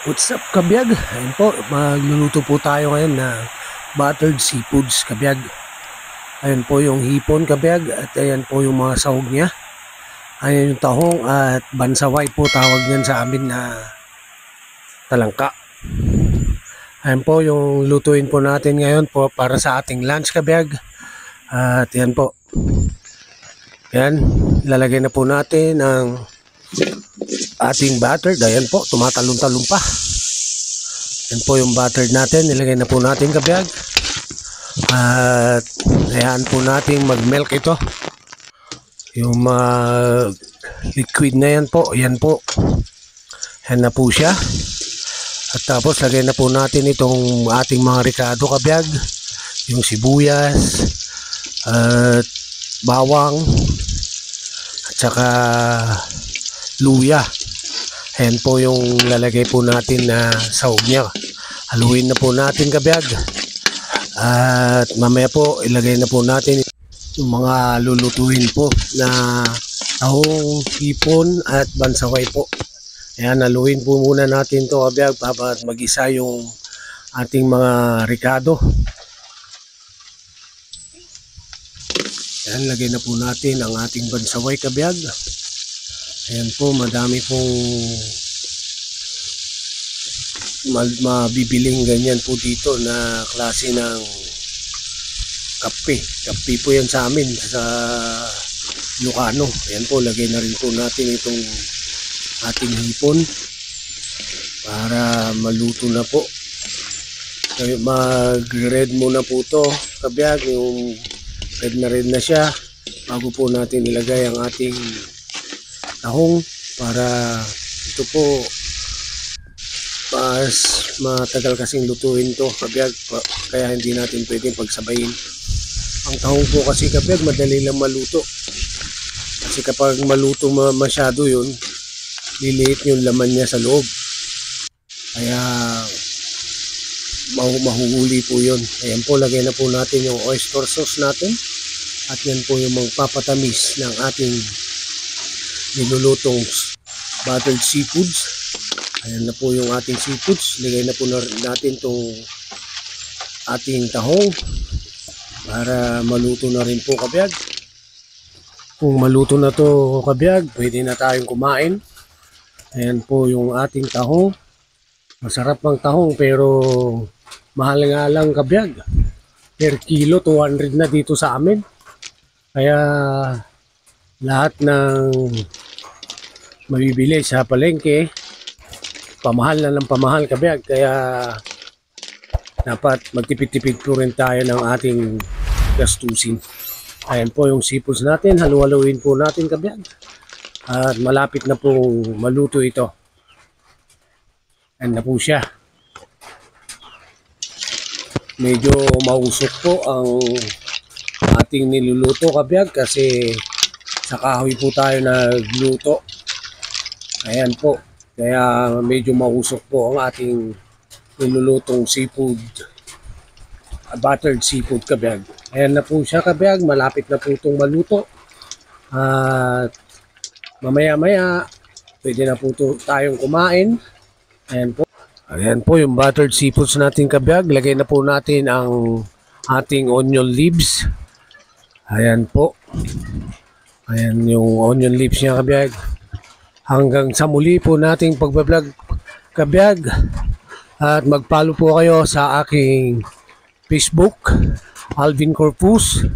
What's up, kabiyag? Ayun po, magluluto po tayo ngayon na buttered seafoods, kabiyag. Ayun po yung hipon, kabiyag, at ayan po yung mga sahog niya. Ayan yung tahong at bansaway po tawag niyan sa amin na talangka. Ayan po yung lutuin po natin ngayon po para sa ating lunch, kabiyag. At ayan po. Ayan, ilalagay na po natin ang ating buttered. Ayan po, tumatalon-talon pa. Ayan po yung buttered natin. Nilagay na po natin, kabiyag. At ayan po natin mag-milk ito. Yung liquid na yan po. Ayan po. Ayan na po siya. At tapos lagay na po natin itong ating mga ricado, kabiyag. Yung sibuyas. At bawang. At saka luya. Ayan po yung lalagay po natin na sahog niya. Haluin na po natin, kabiyag. At mamaya po ilagay na po natin yung mga lulutuin po na tahong, hipon at bansaway po. Ayan, haluin po muna natin to, kabiyag, para mag-isa yung ating mga ricado. Ayan, lagay na po natin ang ating bansaway, kabiyag. Ayan po, madami pong mabibiling ganyan po dito na klase ng kape. Kape po yan sa amin sa Ilocano. Ayan po, lagay na rin po natin itong ating hipon para maluto na po. Mag-red muna po to, kabiyag, yung red na siya bago po natin ilagay ang ating tahong para ito po mas matagal kasing lutuin to, kabiyag, kaya hindi natin pwedeng pagsabayin. Ang tahong po kasi, kabiyag, madali lang maluto kasi kapag maluto masyado yun, liliit yung laman niya sa loob, kaya mahuhuli po yun. Ayan po, lagay na po natin yung oyster sauce natin at yan po yung magpapatamis ng ating nilulutong buttered seafoods. Ayan na po yung ating seafoods. Lagay na po natin itong ating tahong para maluto na rin po, kabiyag. Kung maluto na to, kabiyag, pwede na tayong kumain. Ayan po yung ating tahong. Masarap ang tahong pero mahal nga lang, kabiyag. Per kilo 200 na dito sa amin. Kaya lahat ng mabibili sa palengke pamahal na ng pamahal, kabiyag. Kaya dapat magtipid-tipid po rin tayo ng ating gastusin. Ayan po yung seafoods natin. Halu-haluin po natin, kabiyag. At malapit na po maluto ito. Ayan na po siya. Medyo mausok po ang ating niluluto, kabiyag, kasi sa kahoy po tayo nagluto. Ayan po. Kaya medyo mausok po ang ating nilulutong seafood, buttered seafood, kabiyag. Ayan na po siya, kabiyag. Malapit na po itong maluto. At mamaya-maya pwede na po tayong kumain. Ayan po. Ayan po yung buttered seafoods natin, kabiyag. Lagay na po natin ang ating onion leaves. Ayan po. Ayan yung onion leaves niya, kabiyag. Hanggang sa muli po nating pagbablog, kabiyag. At mag-follow po kayo sa aking Facebook, Alvin Corpus.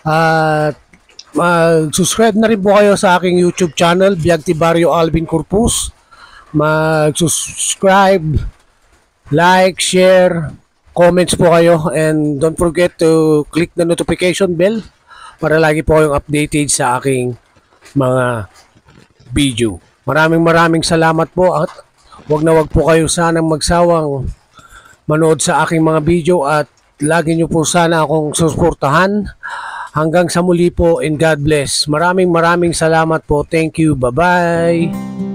At mag-subscribe na rin po kayo sa aking YouTube channel, Biag Tibario Alvin Corpus. Mag-subscribe, like, share, comments po kayo. And don't forget to click the notification bell para lagi po kayong updated sa aking mga video. Maraming salamat po at wag po kayo sanang magsawang manood sa aking mga video at lagi nyo po sana akong susuportahan. Hanggang sa muli po and God bless. Maraming salamat po. Thank you. Bye-bye.